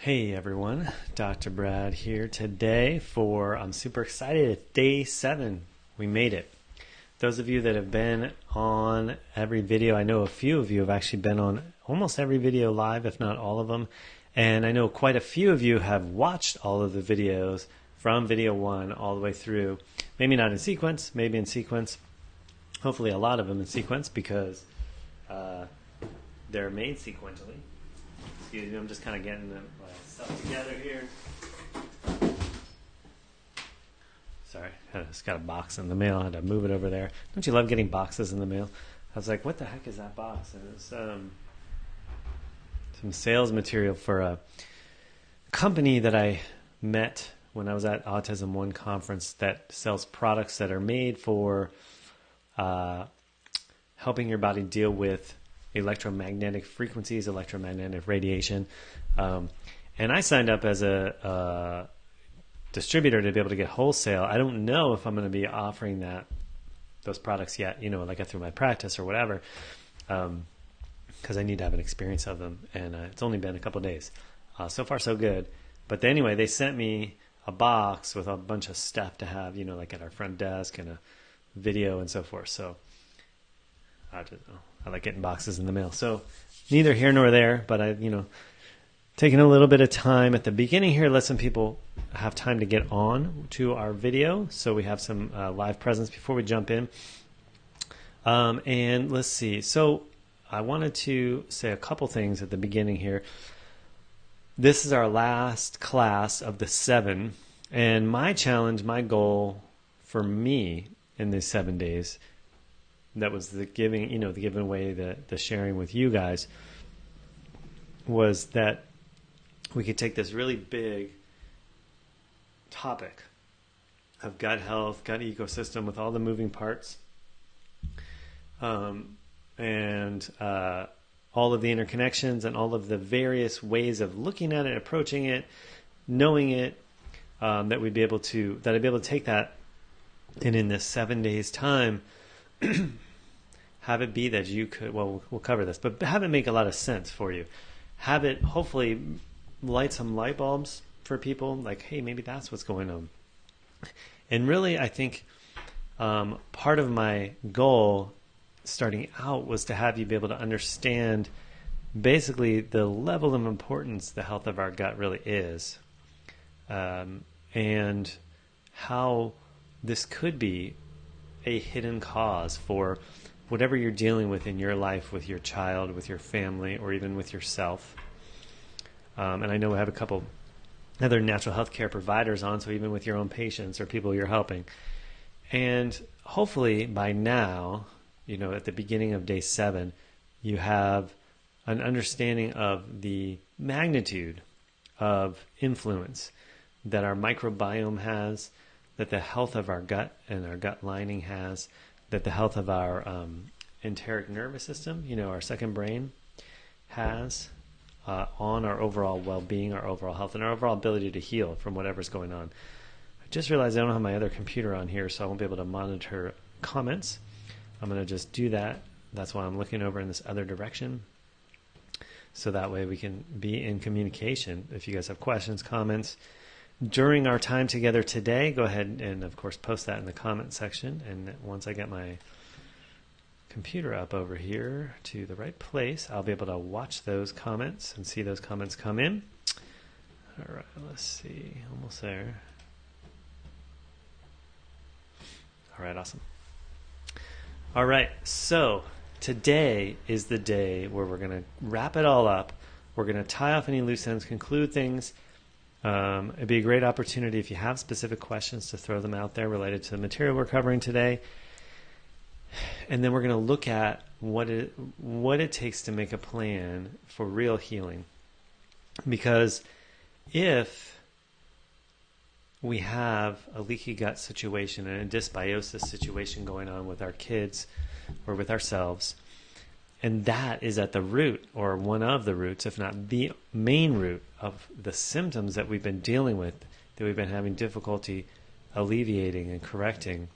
Hey everyone, Dr. Brad here today I'm super excited. It's day 7. We made it. Those of you that have been on every video, I know a few of you have actually been on almost every video live, if not all of them. And I know quite a few of you have watched all of the videos from video 1 all the way through. Maybe not in sequence, maybe in sequence. Hopefully a lot of them in sequence because they're made sequentially. Excuse me, I'm just kind of getting myself together here. Sorry, I just got a box in the mail. I had to move it over there. Don't you love getting boxes in the mail? I was like, what the heck is that box? And it's some sales material for a company that I met when I was at Autism 1 conference that sells products that are made for helping your body deal with electromagnetic frequencies, electromagnetic radiation. And I signed up as a distributor to be able to get wholesale. I don't know if I'm going to be offering those products yet, like through my practice or whatever, because I need to have an experience of them. And it's only been a couple of days. So far, so good. But anyway, they sent me a box with a bunch of stuff to have, like at our front desk and a video and so forth. So I like getting boxes in the mail. So neither here nor there, but taking a little bit of time at the beginning here, let some people have time to get on to our video. So we have some live presence before we jump in. And let's see. So I wanted to say a couple things at the beginning here. This is our last class of the 7. And my challenge, my goal for me in these 7 days, that was the giving, the giving away, the sharing with you guys, was that we could take this really big topic of gut health, gut ecosystem with all the moving parts, and all of the interconnections and all of the various ways of looking at it, approaching it, knowing it, that I'd be able to take that, and in this 7 days time, have it be that you could, we'll cover this, but have it make a lot of sense for you. Have it hopefully light some light bulbs for people, like, hey, maybe that's what's going on. And really, I think part of my goal starting out was to have you be able to understand basically the level of importance the health of our gut really is, and how this could be a hidden cause for whatever you're dealing with in your life, with your child, with your family, or even with yourself. And I know we have a couple other natural health care providers on, so even with your own patients or people you're helping. And hopefully by now, at the beginning of day 7, you have an understanding of the magnitude of influence that our microbiome has, that the health of our gut and our gut lining has, that the health of our enteric nervous system, our second brain, has on our overall well-being, our overall health, and our overall ability to heal from whatever's going on. I just realized I don't have my other computer on here, so I won't be able to monitor comments. I'm going to just do that. That's why I'm looking over in this other direction, so that way we can be in communication. If you guys have questions, comments, during our time together today, go ahead and, of course, post that in the comment section. And once I get my computer up over here to the right place, I'll be able to watch those comments and see those comments come in. All right, let's see. Almost there. All right, awesome. All right, so today is the day where we're going to wrap it all up. We're going to tie off any loose ends, conclude things. It'd be a great opportunity if you have specific questions to throw them out there related to the material we're covering today. And then we're going to look at what it takes to make a plan for real healing. Because if we have a leaky gut situation and a dysbiosis situation going on with our kids or with ourselves, and that is at the root, or one of the roots, if not the main root of the symptoms that we've been dealing with, that we've been having difficulty alleviating and correcting,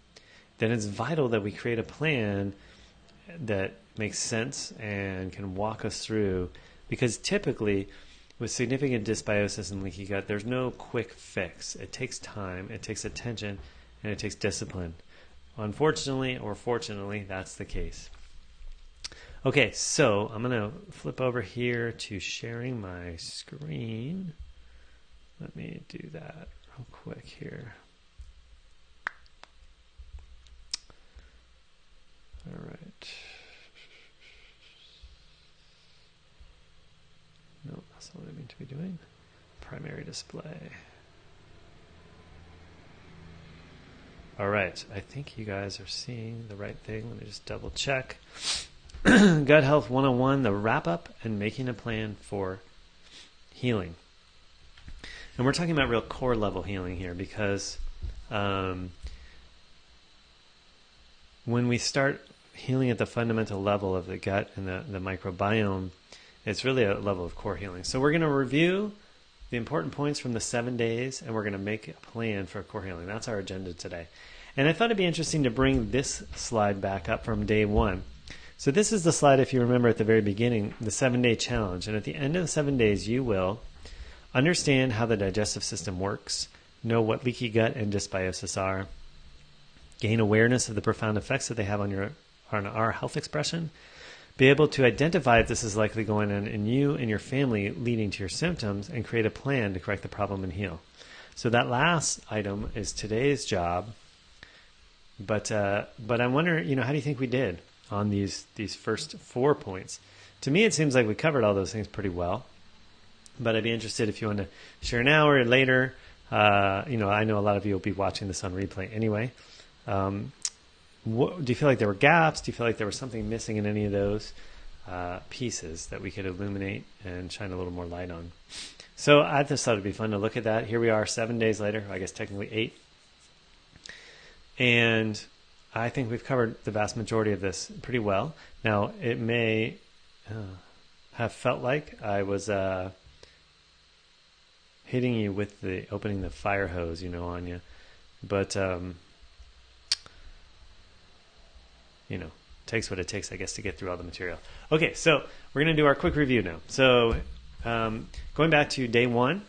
then it's vital that we create a plan that makes sense and can walk us through. Because typically, with significant dysbiosis and leaky gut, there's no quick fix. It takes time, it takes attention, and it takes discipline. Unfortunately or fortunately, that's the case. Okay, so I'm going to flip over here to sharing my screen. Let me do that real quick here. All right. No, that's not what I mean to be doing. Primary display. All right, I think you guys are seeing the right thing. Let me just double check. Gut Health 101, the wrap up and making a plan for healing. And we're talking about real core level healing here because when we start healing at the fundamental level of the gut and the microbiome, it's really a level of core healing. So we're going to review the important points from the 7 days, and we're going to make a plan for core healing. That's our agenda today. And I thought it'd be interesting to bring this slide back up from day 1. So this is the slide, if you remember at the very beginning, the 7-day challenge. And at the end of the 7 days, you will understand how the digestive system works, know what leaky gut and dysbiosis are, gain awareness of the profound effects that they have on our health expression, be able to identify if this is likely going on in you and your family leading to your symptoms, and create a plan to correct the problem and heal. So that last item is today's job. But I wonder, how do you think we did on these first 4 points? To me, it seems like we covered all those things pretty well. But I'd be interested if you want to share now or later. I know a lot of you will be watching this on replay anyway. Do you feel like there were gaps? Do you feel like there was something missing in any of those pieces that we could illuminate and shine a little more light on? So I just thought it'd be fun to look at that. Here we are 7 days later, I guess technically 8. And I think we've covered the vast majority of this pretty well. Now, it may have felt like I was hitting you with opening the fire hose, on you. But, takes what it takes, I guess, to get through all the material. Okay, so we're going to do our quick review now. So going back to day 1,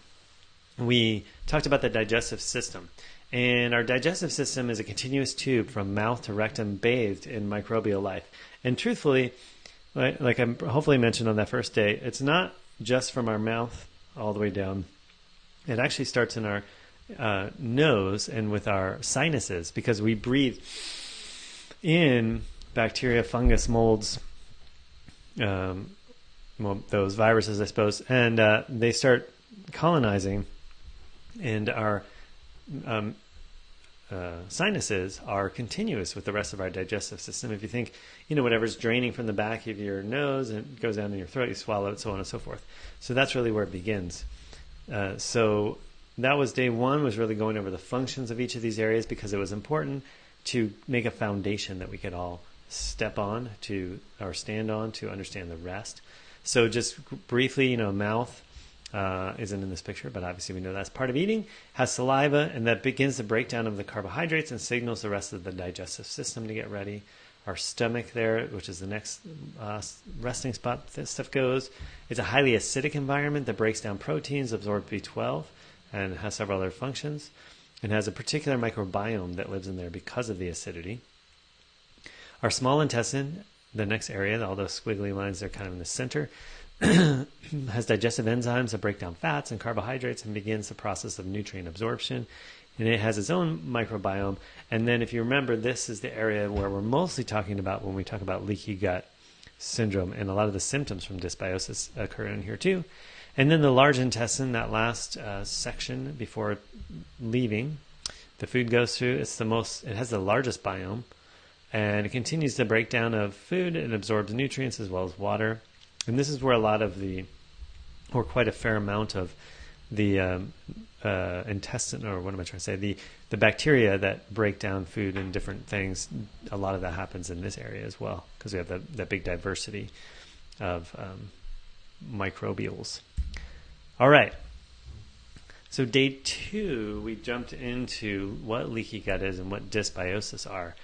we talked about the digestive system. And our digestive system is a continuous tube from mouth to rectum bathed in microbial life. And truthfully, like I hopefully mentioned on that first day, it's not just from our mouth all the way down. It actually starts in our nose and with our sinuses, because we breathe in bacteria, fungus, molds, those viruses, I suppose, and they start colonizing, and our sinuses are continuous with the rest of our digestive system. If you think, whatever's draining from the back of your nose and goes down in your throat, you swallow it, so on and so forth. So that's really where it begins. So that was day 1, was really going over the functions of each of these areas, because it was important to make a foundation that we could all step on to, or stand on, to understand the rest. So just briefly, mouth isn't in this picture, but obviously we know that's part of eating, has saliva, and that begins the breakdown of the carbohydrates and signals the rest of the digestive system to get ready. Our stomach there, which is the next resting spot this stuff goes, it's a highly acidic environment that breaks down proteins, absorbs B12, and has several other functions, and has a particular microbiome that lives in there because of the acidity. Our small intestine, the next area, all those squiggly lines, they're kind of in the center, has digestive enzymes that break down fats and carbohydrates and begins the process of nutrient absorption. And it has its own microbiome. And then if you remember, this is the area where we're mostly talking about when we talk about leaky gut syndrome. And a lot of the symptoms from dysbiosis occur in here too. And then the large intestine, that last section before leaving, the food goes through. It has the largest biome. And it continues the breakdown of food. It absorbs nutrients as well as water. And this is where quite a fair amount of the intestine, or what am I trying to say, the bacteria that break down food and different things, a lot of that happens in this area as well, because we have that big diversity of microbials. All right. So day 2, we jumped into what leaky gut is and what dysbiosis are.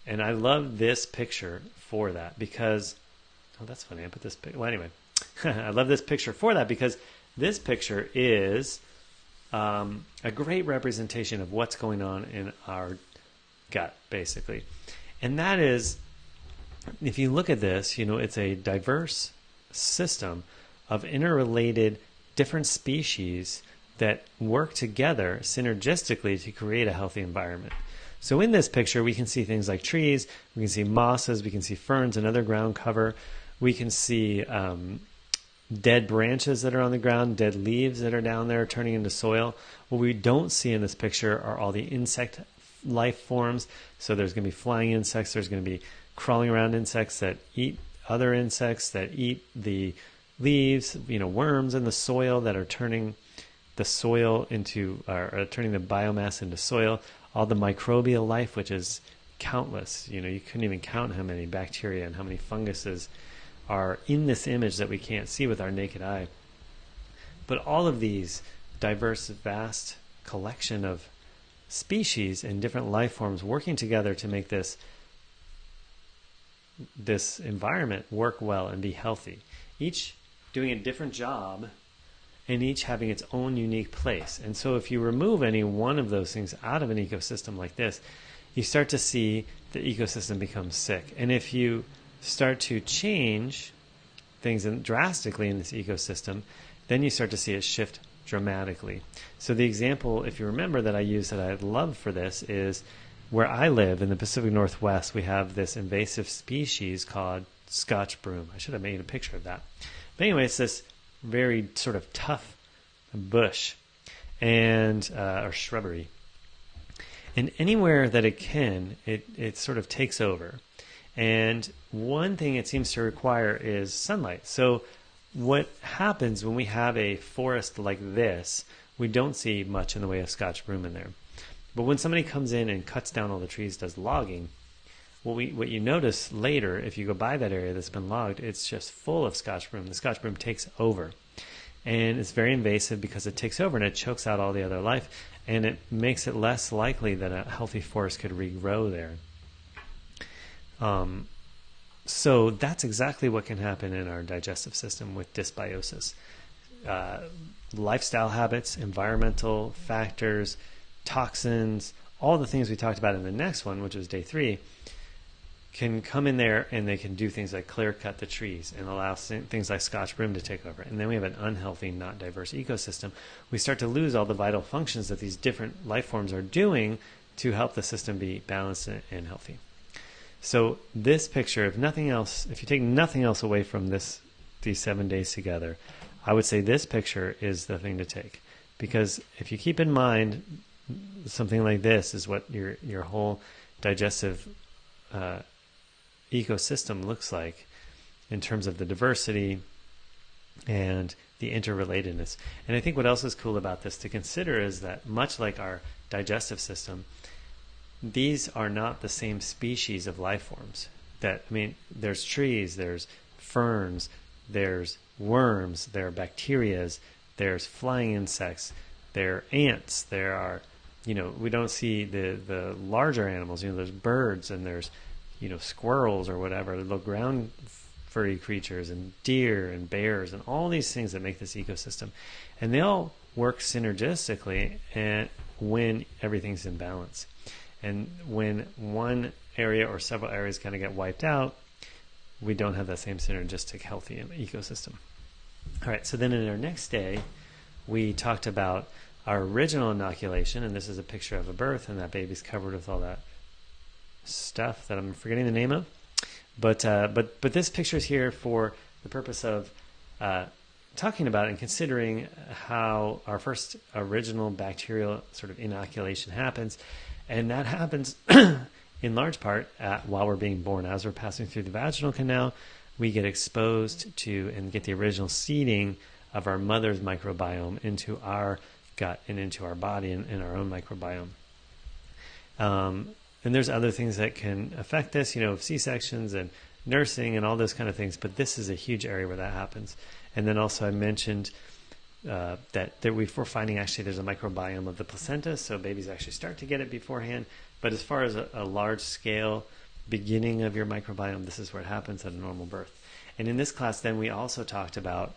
And I love this picture for that because, oh, that's funny. I put this, well, anyway, I love this picture for that because this picture is a great representation of what's going on in our gut, basically. And that is, if you look at this, it's a diverse system of interrelated different species that work together synergistically to create a healthy environment. So in this picture, we can see things like trees, we can see mosses, we can see ferns and other ground cover. We can see dead branches that are on the ground, dead leaves that are down there turning into soil. What we don't see in this picture are all the insect life forms. So there's going to be flying insects, there's going to be crawling around insects that eat other insects, that eat the leaves, worms in the soil that are turning the soil into, or turning the biomass into soil. All the microbial life, which is countless. You couldn't even count how many bacteria and how many funguses are in this image that we can't see with our naked eye. But all of these diverse, vast collection of species and different life forms working together to make this environment work well and be healthy. Each doing a different job and each having its own unique place. And so if you remove any one of those things out of an ecosystem like this, you start to see the ecosystem become sick. And if you start to change things drastically in this ecosystem, then you start to see it shift dramatically. So the example, if you remember, that I use that I love for this is where I live in the Pacific Northwest. We have this invasive species called Scotch broom. I should have made a picture of that. But anyway, it's this very sort of tough bush and or shrubbery. And anywhere that it can, it sort of takes over. And one thing it seems to require is sunlight. So what happens when we have a forest like this, we don't see much in the way of Scotch broom in there. But when somebody comes in and cuts down all the trees, does logging, what you notice later, if you go by that area that's been logged, it's just full of Scotch broom. The Scotch broom takes over. And it's very invasive because it takes over and it chokes out all the other life. And it makes it less likely that a healthy forest could regrow there. So that's exactly what can happen in our digestive system with dysbiosis. Lifestyle habits, environmental factors, toxins, all the things we talked about in the next one, which was day 3, can come in there and they can do things like clear cut the trees and allow things like Scotch broom to take over. And then we have an unhealthy, not diverse ecosystem. We start to lose all the vital functions that these different life forms are doing to help the system be balanced and healthy. So this picture, if nothing else, if you take nothing else away from these 7 days together, I would say this picture is the thing to take. Because if you keep in mind something like this is what your whole digestive ecosystem looks like in terms of the diversity and the interrelatedness. And I think what else is cool about this to consider is that much like our digestive system, these are not the same species of life forms. There's trees, there's ferns, there's worms, there are bacterias, there's flying insects, there are ants, there are, we don't see the larger animals, there's birds and there's, squirrels or whatever, little ground furry creatures and deer and bears and all these things that make this ecosystem. And they all work synergistically and when everything's in balance. And when one area or several areas kind of get wiped out, we don't have that same synergistic, healthy ecosystem. All right, so then in our next day, we talked about our original inoculation, and this is a picture of a birth, and that baby's covered with all that stuff that I'm forgetting the name of. But this picture is here for the purpose of talking about and considering how our first original bacterial sort of inoculation happens. And that happens in large part while we're being born. As we're passing through the vaginal canal, we get exposed to and get the original seeding of our mother's microbiome into our gut and into our body and our own microbiome. And there's other things that can affect this, C-sections and nursing and all those kind of things. But this is a huge area where that happens. And then also I mentioned that we're finding actually there's a microbiome of the placenta, so babies actually start to get it beforehand. But as far as a large scale beginning of your microbiome, this is where it happens at a normal birth. And in this class then we also talked about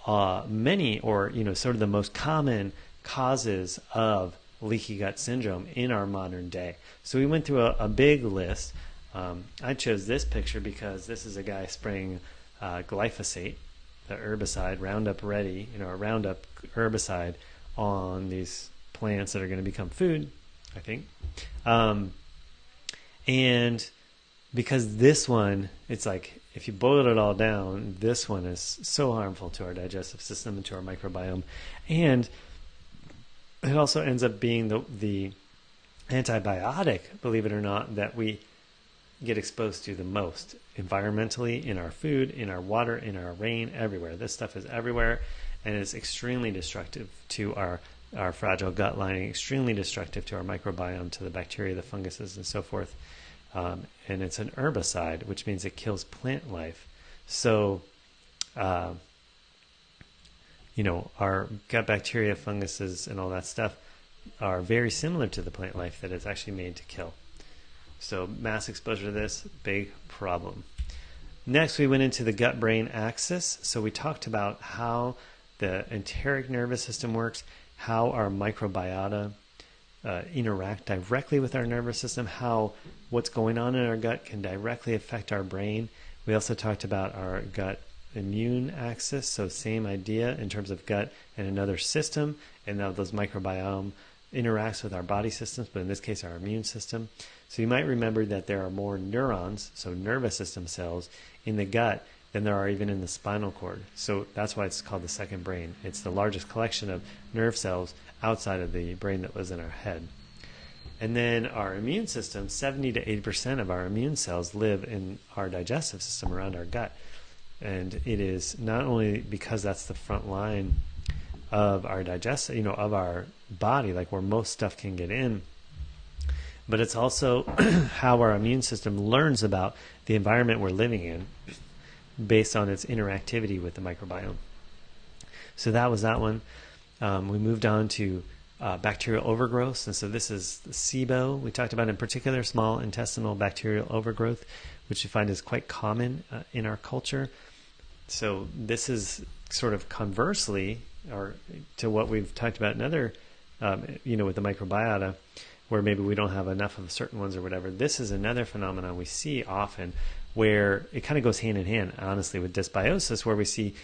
many, or sort of the most common causes of leaky gut syndrome in our modern day. So we went through a big list. I chose this picture because this is a guy spraying glyphosate, the herbicide, Roundup Ready, a Roundup herbicide on these plants that are going to become food, I think. And because this one, it's like, if you boil it all down, this one is so harmful to our digestive system and to our microbiome. And it also ends up being the antibiotic, believe it or not, that we get exposed to the most environmentally, in our food, in our water, in our rain, everywhere. This stuff is everywhere, and it's extremely destructive to our fragile gut lining, extremely destructive to our microbiome, to the bacteria, the funguses, and so forth. And it's an herbicide, which means it kills plant life. So, our gut bacteria, funguses, and all that stuff are very similar to the plant life that it's actually made to kill. So mass exposure to this, big problem. Next, we went into the gut-brain axis. So we talked about how the enteric nervous system works, how our microbiota interact directly with our nervous system, how what's going on in our gut can directly affect our brain. We also talked about our gut immune axis, so same idea in terms of gut and another system, and now those microbiome interacts with our body systems, but in this case our immune system. So you might remember that there are more neurons, so nervous system cells, in the gut than there are even in the spinal cord. So that's why it's called the second brain. It's the largest collection of nerve cells outside of the brain that lives in our head. And then our immune system, 70 to 80% of our immune cells live in our digestive system around our gut. And it is not only because that's the front line of our of our body, like where most stuff can get in, but it's also how our immune system learns about the environment we're living in based on its interactivity with the microbiome. So that was that one. We moved on to bacterial overgrowth, and so this is the SIBO. We talked about in particular small intestinal bacterial overgrowth, which you find is quite common in our culture. So this is sort of conversely, or to what we've talked about in other, with the microbiota, where maybe we don't have enough of certain ones or whatever. This is another phenomenon we see often where it kind of goes hand in hand, honestly, with dysbiosis, where we see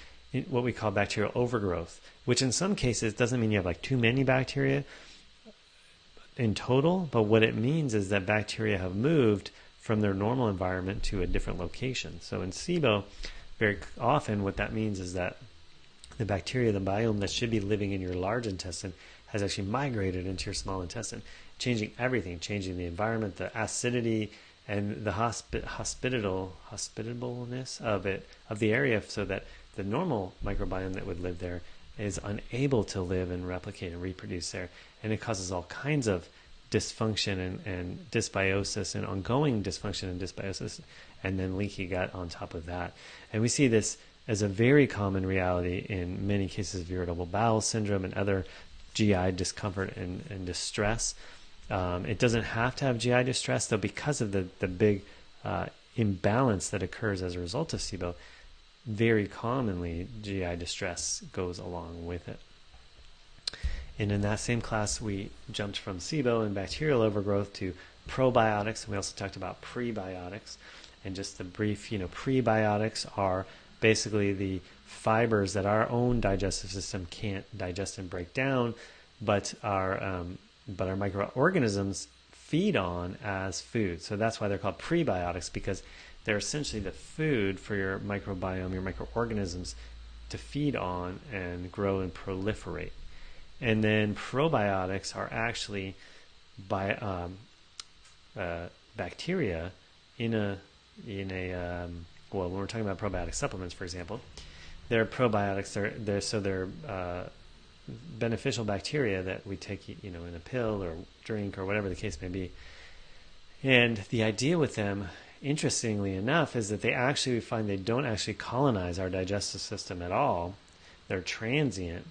what we call bacterial overgrowth, which in some cases doesn't mean you have like too many bacteria in total, but what it means is that bacteria have moved from their normal environment to a different location. So in SIBO, very often what that means is that the bacteria, the biome that should be living in your large intestine, has actually migrated into your small intestine, changing everything, changing the environment, the acidity, and the hospitableness of the area, so that the normal microbiome that would live there is unable to live and replicate and reproduce there. And it causes all kinds of dysfunction and dysbiosis, and ongoing dysfunction and dysbiosis, and then leaky gut on top of that. And we see this as a very common reality in many cases of irritable bowel syndrome and other GI discomfort and distress. It doesn't have to have GI distress, though, because of the big imbalance that occurs as a result of SIBO. Very commonly, GI distress goes along with it. And in that same class, we jumped from SIBO and bacterial overgrowth to probiotics, and we also talked about prebiotics. And just the brief, prebiotics are basically the fibers that our own digestive system can't digest and break down, but our microorganisms feed on as food. So that's why they're called prebiotics, because they're essentially the food for your microbiome, your microorganisms, to feed on and grow and proliferate. And then probiotics are actually bacteria when we're talking about probiotic supplements, for example, they're probiotics. They're beneficial bacteria that we take, in a pill or drink or whatever the case may be. And the idea with them, interestingly enough, is that we find they don't actually colonize our digestive system at all. They're transient.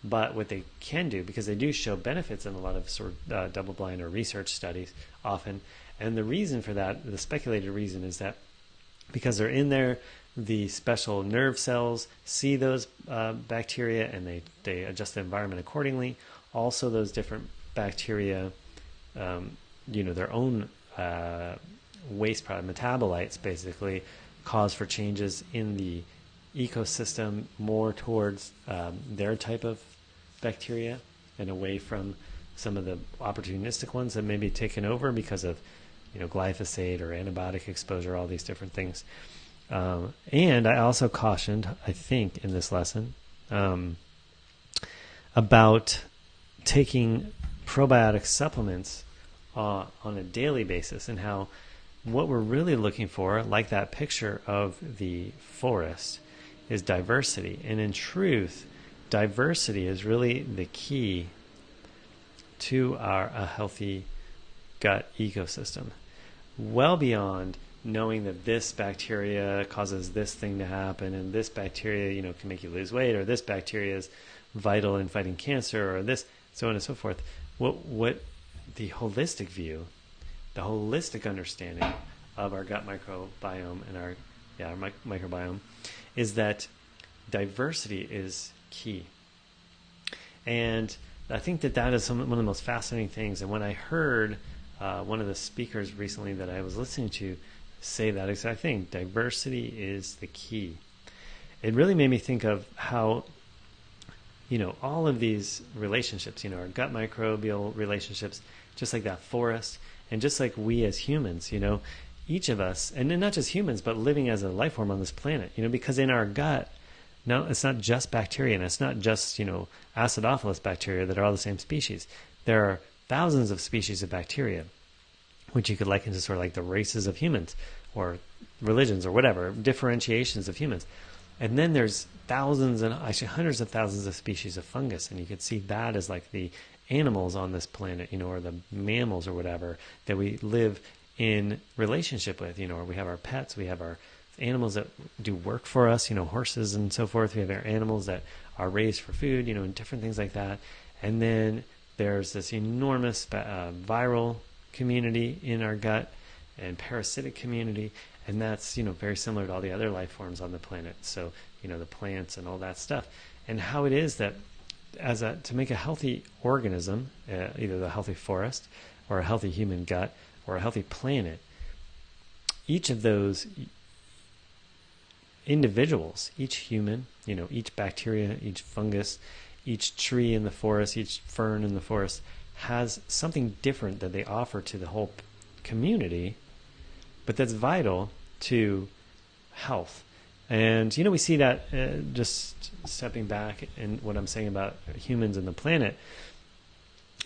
But what they can do, because they do show benefits in a lot of sort of double-blind or research studies often, and the reason for that, the speculated reason, is that because they're in there, the special nerve cells see those bacteria, and they adjust the environment accordingly. Also, those different bacteria, their own waste product metabolites basically cause for changes in the ecosystem more towards their type of bacteria and away from some of the opportunistic ones that may be taken over because of glyphosate or antibiotic exposure, all these different things. And I also cautioned, I think, in this lesson about taking probiotic supplements on a daily basis, and how what we're really looking for, like that picture of the forest, is diversity. And in truth, diversity is really the key to a healthy gut ecosystem. Well beyond knowing that this bacteria causes this thing to happen, and this bacteria, can make you lose weight, or this bacteria is vital in fighting cancer, or this, so on and so forth. What the holistic view, the holistic understanding of our gut microbiome and our microbiome is that diversity is key. And I think that is one of the most fascinating things. And when I heard one of the speakers recently that I was listening to say that exact thing, diversity is the key, it really made me think of how all of these relationships, our gut microbial relationships, just like that forest, and just like we as humans, each of us, and not just humans, but living as a life form on this planet, because in our gut, no, it's not just bacteria, and it's not just, acidophilus bacteria that are all the same species. There are thousands of species of bacteria, which you could liken to sort of like the races of humans, or religions, or whatever, differentiations of humans. And then there's thousands and actually hundreds of thousands of species of fungus, and you could see that as like the animals on this planet, or the mammals or whatever that we live in relationship with, or we have our pets, we have our animals that do work for us, horses and so forth. We have our animals that are raised for food, and different things like that. And then there's this enormous viral community in our gut and parasitic community, and that's very similar to all the other life forms on the planet. So the plants and all that stuff, and how it is that to make a healthy organism, either the healthy forest or a healthy human gut or a healthy planet, each of those individuals, each human, each bacteria, each fungus, each tree in the forest, each fern in the forest has something different that they offer to the whole community, but that's vital to health. And, we see that just stepping back in what I'm saying about humans and the planet,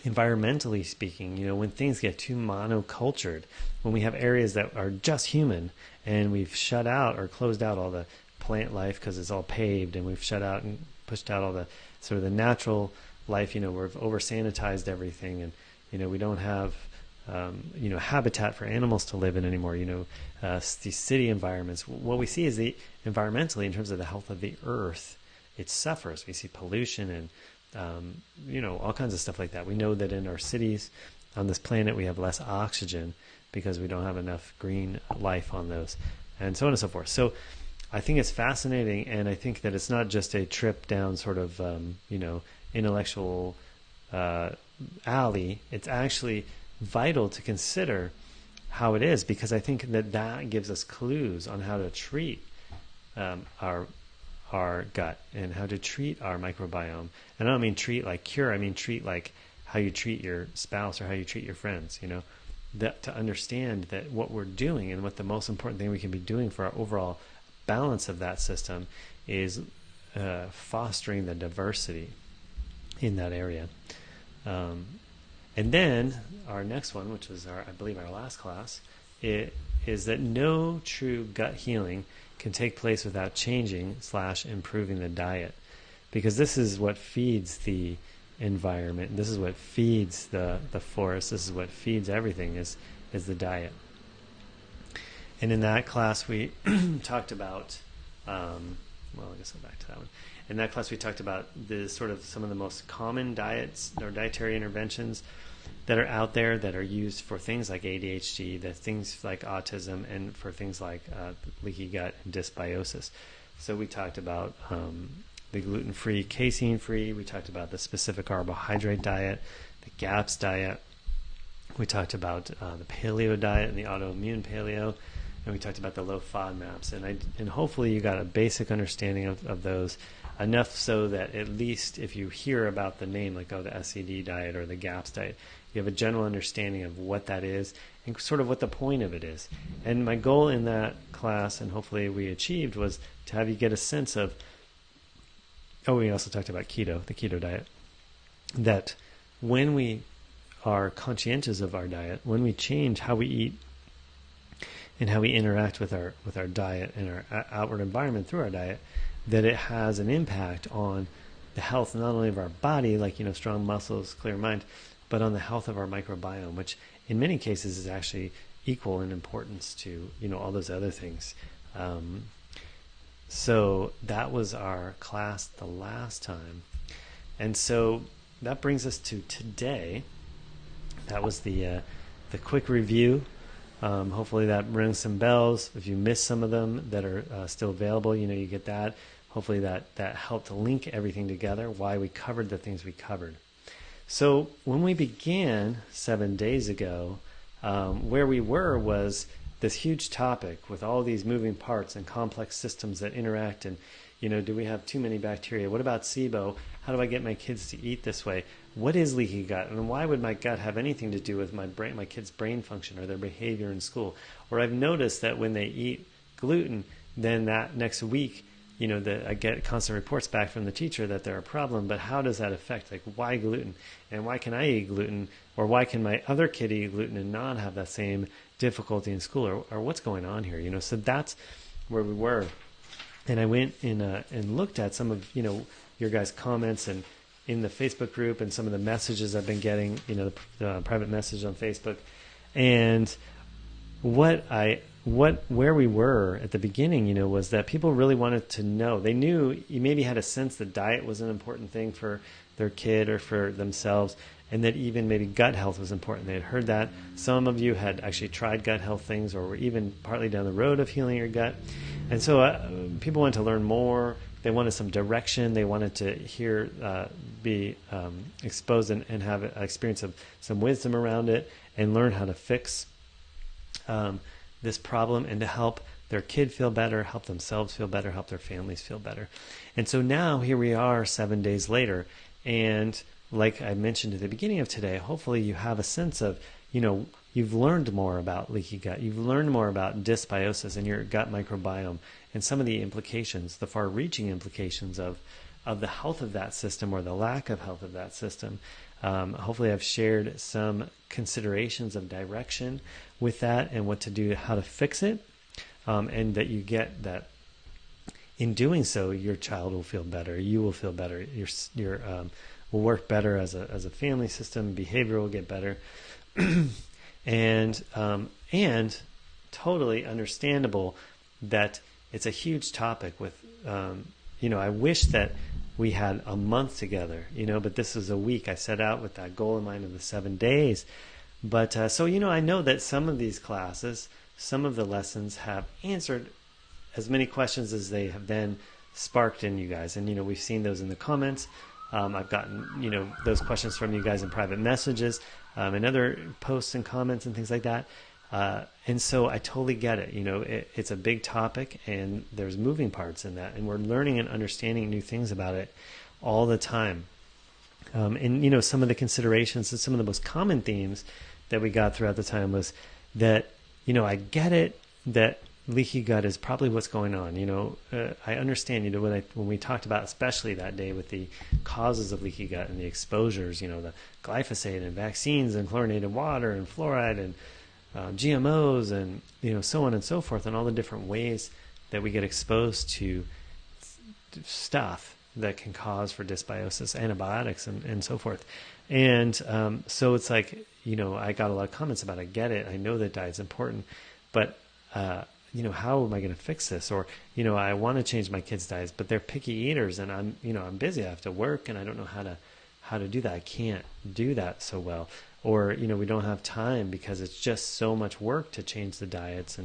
environmentally speaking, when things get too monocultured, when we have areas that are just human and we've shut out or closed out all the plant life because it's all paved, and we've shut out and pushed out all the sort of the natural life, we've over sanitized everything, and, we don't have habitat for animals to live in anymore. These city environments. What we see is environmentally, in terms of the health of the earth, it suffers. We see pollution and all kinds of stuff like that. We know that in our cities on this planet, we have less oxygen because we don't have enough green life on those, and so on and so forth. So I think it's fascinating, and I think that it's not just a trip down sort of intellectual alley. It's actually vital to consider how it is, because I think that gives us clues on how to treat our gut and how to treat our microbiome. And I don't mean treat like cure. I mean treat like how you treat your spouse or how you treat your friends. That to understand that what we're doing and what the most important thing we can be doing for our overall balance of that system is fostering the diversity in that area. And then our next one, which was I believe our last class, is that no true gut healing can take place without changing / improving the diet, because this is what feeds the environment. This is what feeds the forest. This is what feeds everything is the diet. And in that class we talked about, I guess I'll go back to that one. In that class, we talked about the sort of some of the most common diets or dietary interventions that are out there that are used for things like ADHD, that things like autism, and for things like leaky gut and dysbiosis. So we talked about the gluten-free, casein-free. We talked about the specific carbohydrate diet, the GAPS diet. We talked about the paleo diet and the autoimmune paleo, and we talked about the low FODMAPs. And hopefully you got a basic understanding of those, enough so that at least if you hear about the name, like the SED diet or the GAPS diet, you have a general understanding of what that is and sort of what the point of it is. And my goal in that class, and hopefully we achieved, was to have you get a sense of, we also talked about keto, the keto diet, that when we are conscientious of our diet, when we change how we eat and how we interact with our diet and our outward environment through our diet, that it has an impact on the health not only of our body, like strong muscles, clear mind, but on the health of our microbiome, which in many cases is actually equal in importance to all those other things. So that was our class the last time, and so that brings us to today. That was the quick review. Hopefully that rings some bells. If you missed some of them that are still available, you get that. Hopefully that helped link everything together, why we covered the things we covered. So when we began 7 days ago, where we were was this huge topic with all these moving parts and complex systems that interact, and do we have too many bacteria? What about SIBO? How do I get my kids to eat this way? What is leaky gut, and why would my gut have anything to do with my kids' brain function or their behavior in school? Or I've noticed that when they eat gluten, then that next week, I get constant reports back from the teacher that they're a problem, but how does that affect? Like, why gluten? And why can I eat gluten? Or why can my other kid eat gluten and not have that same difficulty in school? Or what's going on here? So that's where we were. And I went and looked at some of, your guys' comments and in the Facebook group and some of the messages I've been getting, the private message on Facebook. And where we were at the beginning, was that people really wanted to know. They knew, you maybe had a sense that diet was an important thing for their kid or for themselves, and that even maybe gut health was important. They had heard that. Some of you had actually tried gut health things or were even partly down the road of healing your gut. And so people wanted to learn more. They wanted some direction. They wanted to hear, be exposed and have an experience of some wisdom around it and learn how to fix this problem and to help their kid feel better, help themselves feel better, help their families feel better. And so now here we are 7 days later. And like I mentioned at the beginning of today, hopefully you have a sense of, you've learned more about leaky gut. You've learned more about dysbiosis and your gut microbiome and some of the implications, the far-reaching implications of the health of that system or the lack of health of that system. Hopefully I've shared some considerations of direction with that and what to do, how to fix it, and that you get that in doing so, your child will feel better, you will feel better, your will work better as a family system, behavior will get better, and totally understandable that it's a huge topic with, I wish that we had a month together, but this is a week. I set out with that goal in mind of the 7 days. But so, I know that some of these classes, some of the lessons have answered as many questions as they have then sparked in you guys. And, we've seen those in the comments. I've gotten, those questions from you guys in private messages and other posts and comments and things like that. And so I totally get it. It's a big topic and there's moving parts in that. And we're learning and understanding new things about it all the time. And, some of the considerations and some of the most common themes that we got throughout the time was that, I get it that leaky gut is probably what's going on. I understand, when we talked about, especially that day with the causes of leaky gut and the exposures, the glyphosate and vaccines and chlorinated water and fluoride and GMOs and, so on and so forth, and all the different ways that we get exposed to stuff that can cause for dysbiosis, antibiotics and so forth. And so it's like, I got a lot of comments about, I get it. I know that diet's important, but, how am I going to fix this? Or, I want to change my kids' diets, but they're picky eaters, and I'm busy. I have to work, and I don't know how to do that. I can't do that so well. Or, we don't have time because it's just so much work to change the diets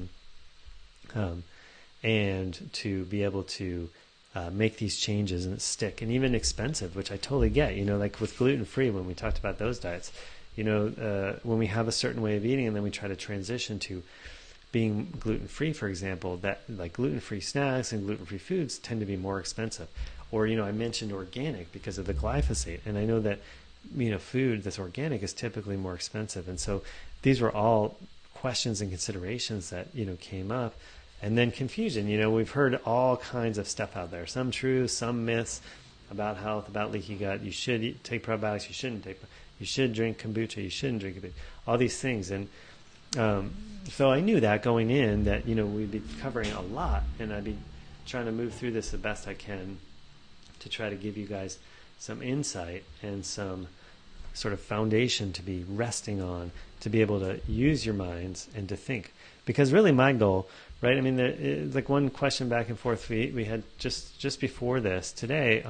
and to be able to make these changes and stick, and even expensive, which I totally get. Like with gluten-free, when we talked about those diets, when we have a certain way of eating and then we try to transition to being gluten-free, for example, that like gluten-free snacks and gluten-free foods tend to be more expensive. Or, I mentioned organic because of the glyphosate, and I know that, food that's organic is typically more expensive. And so these were all questions and considerations that, came up. And then confusion, we've heard all kinds of stuff out there, some true, some myths about health, about leaky gut. You should take probiotics, you shouldn't take, you should drink kombucha, you shouldn't drink kombucha, all these things. And so I knew that going in that, we'd be covering a lot, and I'd be trying to move through this the best I can to try to give you guys some insight and some sort of foundation to be resting on, to be able to use your minds and to think. Because really my goal, right? I mean, like one question back and forth we had just before this today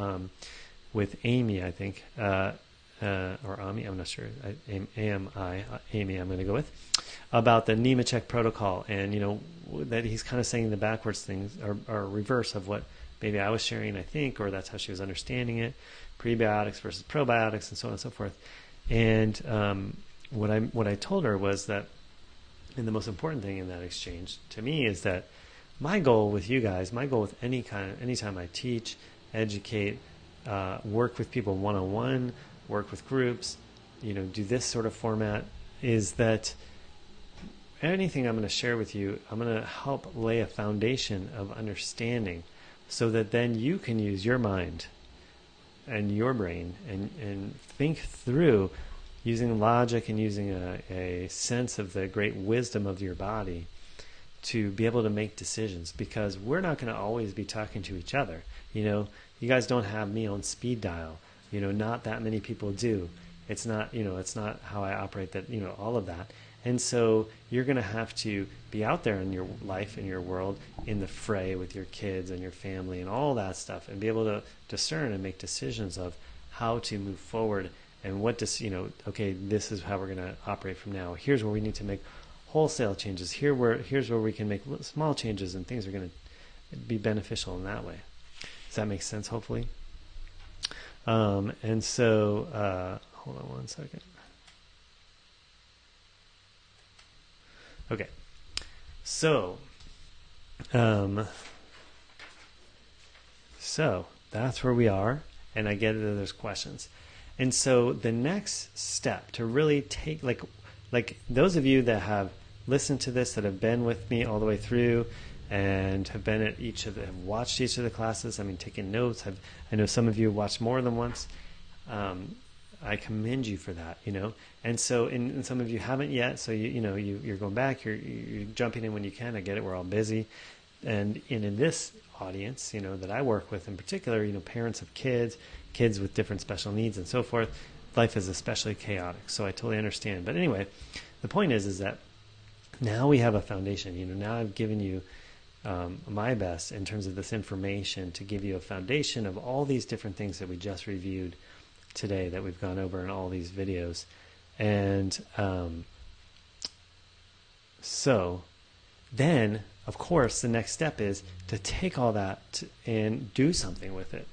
with Amy, I think, or Ami, I'm not sure, Amy, I'm going to go with, about the Nemechek protocol, and that he's kind of saying the backwards things are reverse of what maybe I was sharing, I think, or that's how she was understanding it, prebiotics versus probiotics and so on and so forth. And what I told her was that, and the most important thing in that exchange to me is that my goal with you guys, my goal with anytime I teach, educate, work with people one-on-one, work with groups, do this sort of format, is that anything I'm going to share with you, I'm going to help lay a foundation of understanding so that then you can use your mind and your brain and think through using logic and using a sense of the great wisdom of your body to be able to make decisions, because we're not going to always be talking to each other. You guys don't have me on speed dial. Not that many people do. It's not, it's not how I operate, that, all of that. And so you're going to have to be out there in your life, in your world, in the fray with your kids and your family and all that stuff, and be able to discern and make decisions of how to move forward and what does, okay, this is how we're going to operate from now. Here's where we need to make wholesale changes. Here's where we can make small changes, and things are going to be beneficial in that way. Does that make sense, hopefully? And so, hold on one second. Okay, so that's where we are, and I get that there's questions. And so the next step to really take, like those of you that have listened to this, that have been with me all the way through, and have been at have watched each of the classes, taken notes. I know some of you have watched more than once. I commend you for that, And so, and some of you haven't yet. So you're going back. You're jumping in when you can. I get it. We're all busy, and in this audience, that I work with in particular, parents of kids with different special needs and so forth. Life is especially chaotic. So I totally understand. But anyway, the point is that now we have a foundation. Now I've given you my best in terms of this information to give you a foundation of all these different things that we just reviewed today, that we've gone over in all these videos. And so then, of course, the next step is to take all that and do something with it.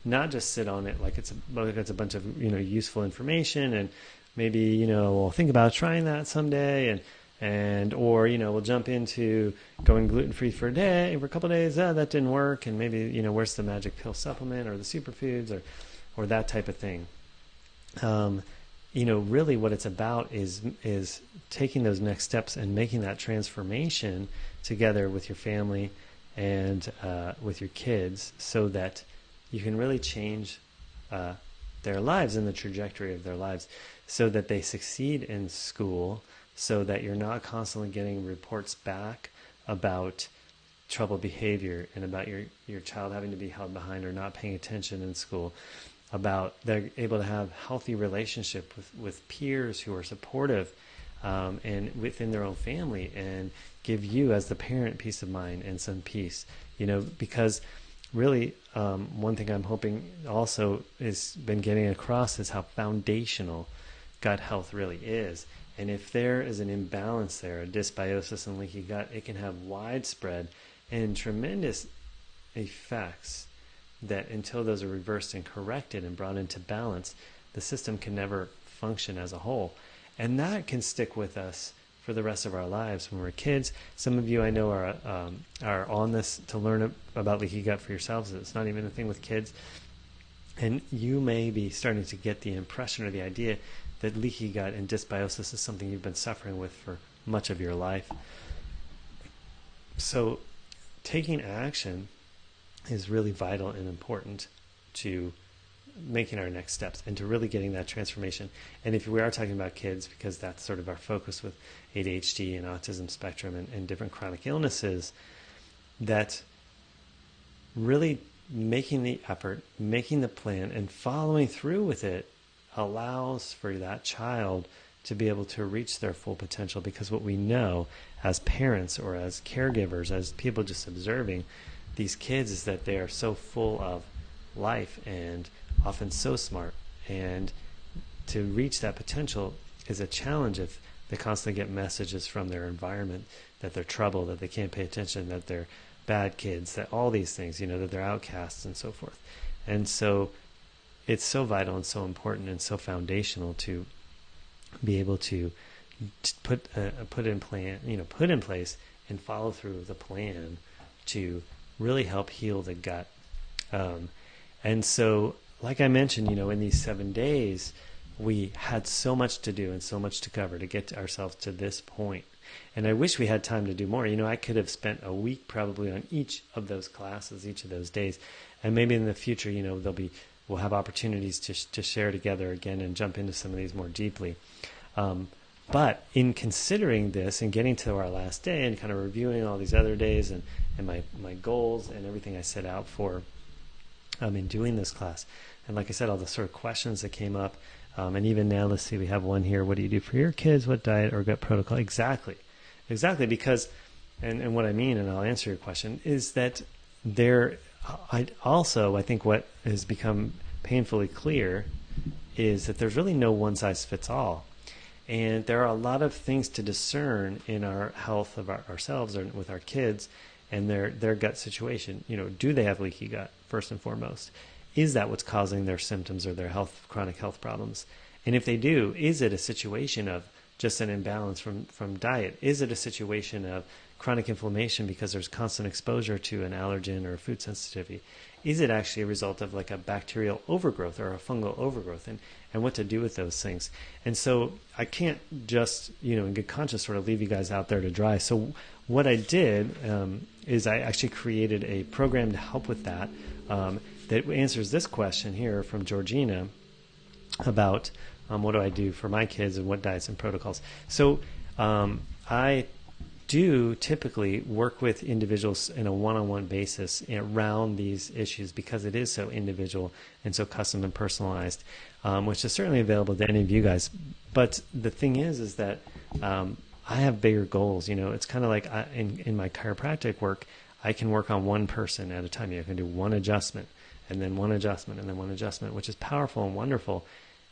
Not just sit on it like it's a bunch of useful information, and maybe we'll think about trying that someday, or we'll jump into going gluten-free for a couple of days. That didn't work, and maybe where's the magic pill supplement or the superfoods or that type of thing. Really what it's about is taking those next steps and making that transformation together with your family and with your kids, so that you can really change their lives and the trajectory of their lives, so that they succeed in school, so that you're not constantly getting reports back about troubled behavior and about your child having to be held behind or not paying attention in school, about they're able to have healthy relationship with peers who are supportive, and within their own family, and give you as the parent peace of mind and some peace, because really one thing I'm hoping also is been getting across is how foundational gut health really is. And if there is an imbalance there, a dysbiosis and leaky gut, it can have widespread and tremendous effects that until those are reversed and corrected and brought into balance, the system can never function as a whole. And that can stick with us for the rest of our lives when we're kids. Some of you I know are on this to learn about leaky gut for yourselves. It's not even a thing with kids. And you may be starting to get the impression or the idea that leaky gut and dysbiosis is something you've been suffering with for much of your life. So taking action is really vital and important to making our next steps and to really getting that transformation. And if we are talking about kids, because that's sort of our focus with ADHD and autism spectrum and different chronic illnesses, that really making the effort, making the plan, and following through with it allows for that child to be able to reach their full potential. Because what we know as parents or as caregivers, as people just observing these kids, is that they are so full of life and often so smart, and to reach that potential is a challenge if they constantly get messages from their environment that they're trouble, that they can't pay attention, that they're bad kids, that all these things, that they're outcasts and so forth. And so it's so vital and so important and so foundational to be able to put in place and follow through the plan to really help heal the gut. And so, like I mentioned, in these 7 days, we had so much to do and so much to cover to get ourselves to this point. And I wish we had time to do more. I could have spent a week probably on each of those classes, each of those days. And maybe in the future, we'll have opportunities to share together again and jump into some of these more deeply. But in considering this and getting to our last day and kind of reviewing all these other days and my goals and everything I set out for in doing this class, and like I said, all the sort of questions that came up, and even now, let's see, we have one here. What do you do for your kids? What diet or gut protocol? Exactly, because, and what I mean, and I'll answer your question, is that I think what has become painfully clear is that there's really no one size fits all. And there are a lot of things to discern in our health of ourselves or with our kids and their gut situation. Do they have leaky gut, first and foremost? Is that what's causing their symptoms or their chronic health problems? And if they do, is it a situation of just an imbalance from diet? Is it a situation of chronic inflammation because there's constant exposure to an allergen or a food sensitivity? Is it actually a result of like a bacterial overgrowth or a fungal overgrowth, and what to do with those things? And so I can't just, in good conscience, sort of leave you guys out there to dry. So what I did is I actually created a program to help with that, that answers this question here from Georgina about what do I do for my kids and what diets and protocols. So I do typically work with individuals in a one-on-one basis around these issues because it is so individual and so custom and personalized, which is certainly available to any of you guys. But the thing is that I have bigger goals. It's kind of like in my chiropractic work, I can work on one person at a time. I can do one adjustment and then one adjustment and then one adjustment, which is powerful and wonderful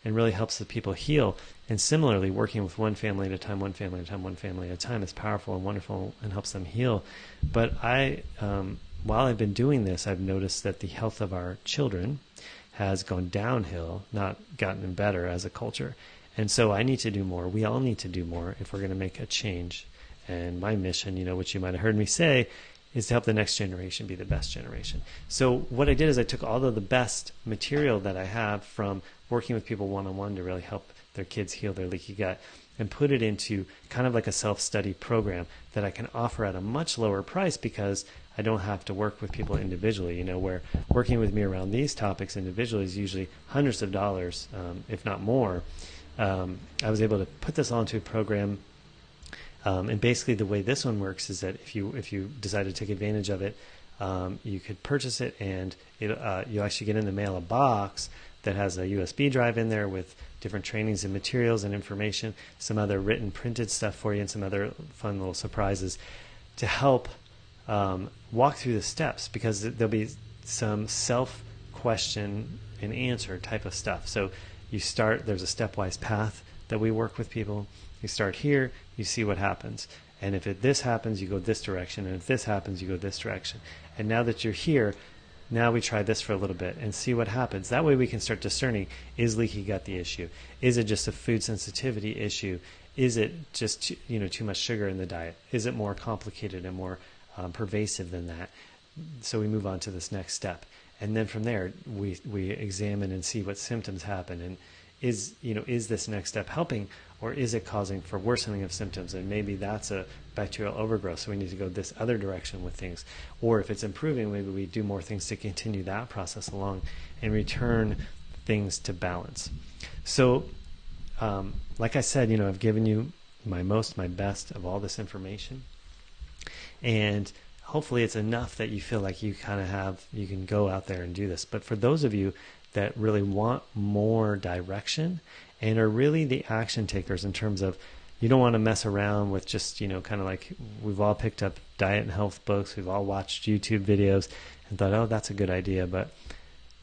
and really helps the people heal. And similarly, working with one family at a time, one family at a time, one family at a time is powerful and wonderful and helps them heal. But while I've been doing this, I've noticed that the health of our children has gone downhill, not gotten better as a culture. And so I need to do more. We all need to do more if we're going to make a change. And my mission, which you might have heard me say, is to help the next generation be the best generation. So what I did is I took all of the best material that I have from working with people one-on-one to really help their kids heal their leaky gut and put it into kind of like a self-study program that I can offer at a much lower price because I don't have to work with people individually, where working with me around these topics individually is usually hundreds of dollars, if not more. I was able to put this all into a program. And basically the way this one works is that if you decide to take advantage of it, you could purchase it and you actually get in the mail a box that has a USB drive in there with different trainings and materials and information, some other written printed stuff for you, and some other fun little surprises to help walk through the steps, because there'll be some self-question and answer type of stuff. So you start, there's a stepwise path that we work with people. You start here, you see what happens. And if this happens, you go this direction. And if this happens, you go this direction. And now that you're here, now we try this for a little bit and see what happens. That way we can start discerning, is leaky gut the issue? Is it just a food sensitivity issue? Is it just too much sugar in the diet? Is it more complicated and more pervasive than that? So we move on to this next step. And then from there, we examine and see what symptoms happen. And is this next step helping, or is it causing for worsening of symptoms? And maybe that's a bacterial overgrowth, so we need to go this other direction with things. Or if it's improving, maybe we do more things to continue that process along and return things to balance. So like I said, I've given you my best of all this information, and hopefully it's enough that you feel like you can go out there and do this. But for those of you that really want more direction and are really the action takers, in terms of, you don't want to mess around with just, kind of like we've all picked up diet and health books, we've all watched YouTube videos and thought, oh, that's a good idea. But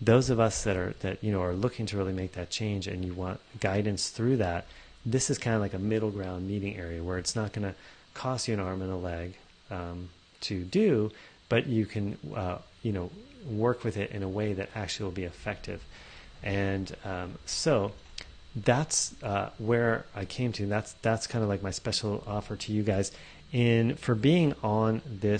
those of us that are looking to really make that change, and you want guidance through that, this is kind of like a middle ground meeting area where it's not going to cost you an arm and a leg to do, but you can work with it in a way that actually will be effective. And so that's where I came to. That's kind of like my special offer to you guys for being on the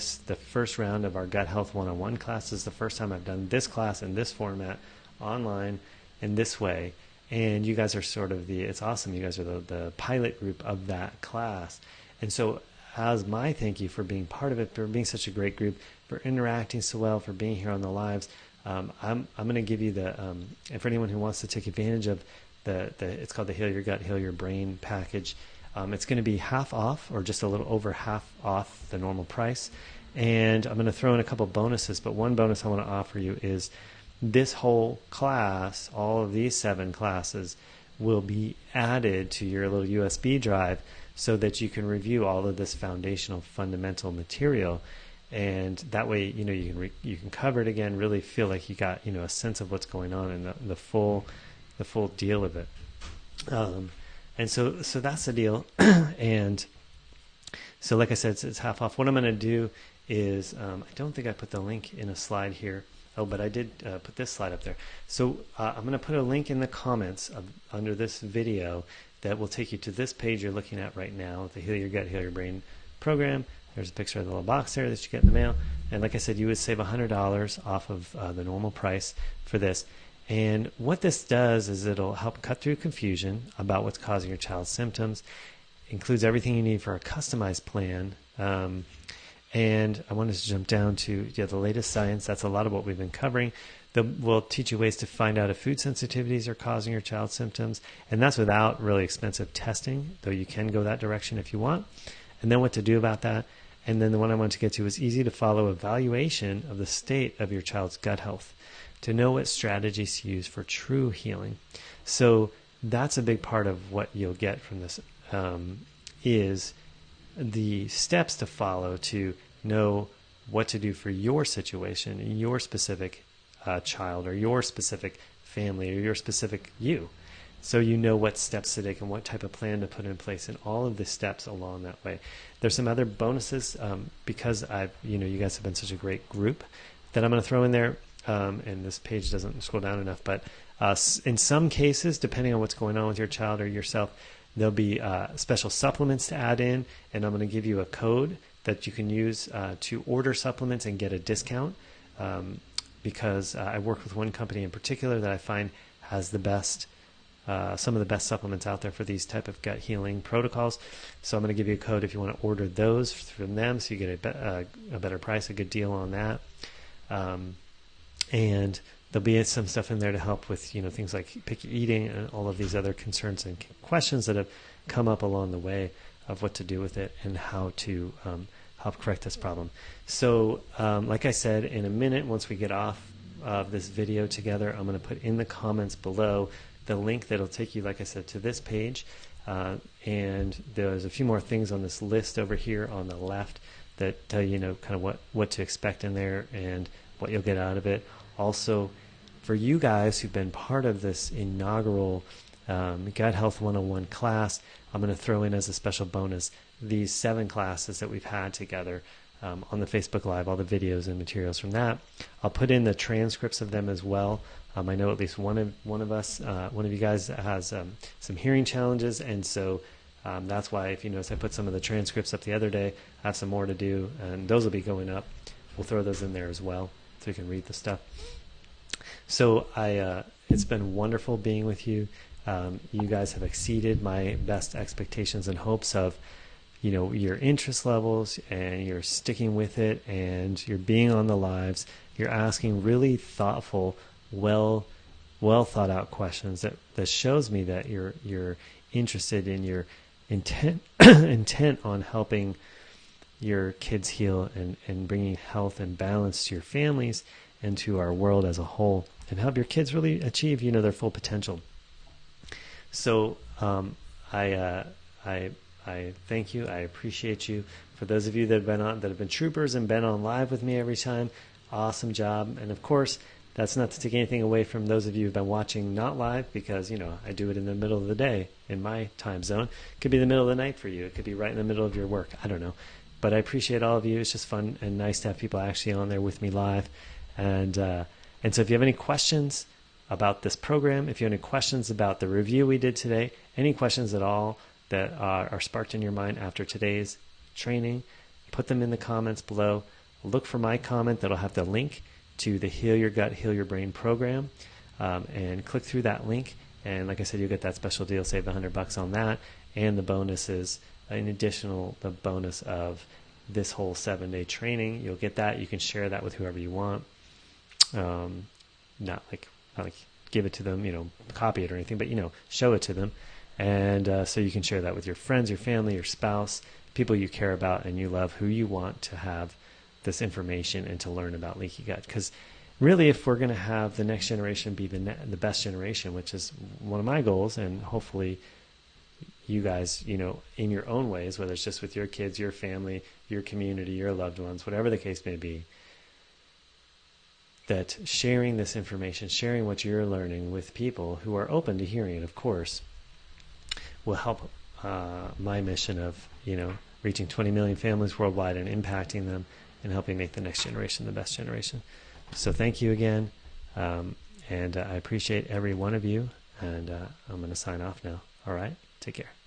first round of our Gut Health 101 class. This is the first time I've done this class in this format, online, in this way. And you guys are sort of it's awesome. You guys are the pilot group of that class. And so as my thank you for being part of it, for being such a great group, for interacting so well, for being here on the lives, I'm going to give you and for anyone who wants to take advantage of it's called the Heal Your Gut, Heal Your Brain package. It's going to be half off, or just a little over half off the normal price. And I'm going to throw in a couple bonuses, but one bonus I want to offer you is this whole class, all of these 7 classes, will be added to your little USB drive so that you can review all of this foundational fundamental material. And that way, you can cover it again, really feel like you got, a sense of what's going on, and the full deal of it. And so that's the deal. And so, like I said, it's half off. What I'm going to do is, I don't think I put the link in a slide here. Oh, but I did put this slide up there. So I'm going to put a link in the comments under this video that will take you to this page you're looking at right now, the Heal Your Gut, Heal Your Brain program. There's a picture of the little box there that you get in the mail. And like I said, you would save $100 off of the normal price for this. And what this does is it'll help cut through confusion about what's causing your child's symptoms. Includes everything you need for a customized plan. And I wanted to jump down to the latest science. That's a lot of what we've been covering. We'll teach you ways to find out if food sensitivities are causing your child's symptoms. And that's without really expensive testing, though you can go that direction if you want. And then what to do about that. And then the one I want to get to is easy to follow evaluation of the state of your child's gut health to know what strategies to use for true healing. So that's a big part of what you'll get from this, is the steps to follow to know what to do for your situation, your specific child, or your specific family, or your specific you. So you know what steps to take and what type of plan to put in place, and all of the steps along that way. There's some other bonuses because you guys have been such a great group that I'm going to throw in there. And this page doesn't scroll down enough, but in some cases, depending on what's going on with your child or yourself, there'll be special supplements to add in, and I'm going to give you a code that you can use to order supplements and get a discount, because I work with one company in particular that I find has the best, some of the best supplements out there for these type of gut healing protocols. So I'm going to give you a code if you want to order those from them, so you get a better price, a good deal on that. And there'll be some stuff in there to help with things like picky eating and all of these other concerns and questions that have come up along the way of what to do with it and how to help correct this problem. So like I said, in a minute, once we get off of this video together, I'm going to put in the comments below the link that'll take you, like I said, to this page. And there's a few more things on this list over here on the left that tell you, kind of what to expect in there and what you'll get out of it. Also, for you guys who've been part of this inaugural Gut Health 101 class, I'm going to throw in as a special bonus these 7 classes that we've had together on the Facebook Live, all the videos and materials from that. I'll put in the transcripts of them as well. I know at least one of you guys has some hearing challenges, and so that's why, if you notice, I put some of the transcripts up the other day. I have some more to do, and those will be going up. We'll throw those in there as well, so you can read the stuff. So it's been wonderful being with you. You guys have exceeded my best expectations and hopes of, your interest levels, and you're sticking with it, and you're being on the lives. You're asking really thoughtful, well thought out questions that shows me that you're interested in your intent on helping your kids heal and bringing health and balance to your families and to our world as a whole, and help your kids really achieve their full potential. So I thank you. I appreciate you. For those of you that have been troopers and been on live with me every time, awesome job. And of course, that's not to take anything away from those of you who've been watching not live, because I do it in the middle of the day in my time zone. It could be the middle of the night for you. It could be right in the middle of your work. I don't know. But I appreciate all of you. It's just fun and nice to have people actually on there with me live. And so if you have any questions about this program, if you have any questions about the review we did today, any questions at all that are sparked in your mind after today's training, put them in the comments below. Look for my comment that'll have the link to the Heal Your Gut, Heal Your Brain program, and click through that link. And like I said, you'll get that special deal, save $100 on that, and the bonuses, the bonus of this whole 7-day training. You'll get that. You can share that with whoever you want. Not like give it to them, copy it or anything, but show it to them. And so you can share that with your friends, your family, your spouse, people you care about and you love, who you want to have this information and to learn about leaky gut. Because really, if we're going to have the next generation be the best generation, which is one of my goals, and hopefully you guys, in your own ways, whether it's just with your kids, your family, your community, your loved ones, whatever the case may be, that sharing this information, sharing what you're learning with people who are open to hearing it, of course, will help my mission of, reaching 20 million families worldwide and impacting them and helping make the next generation the best generation. So thank you again. And I appreciate every one of you. And I'm going to sign off now. All right. Take care.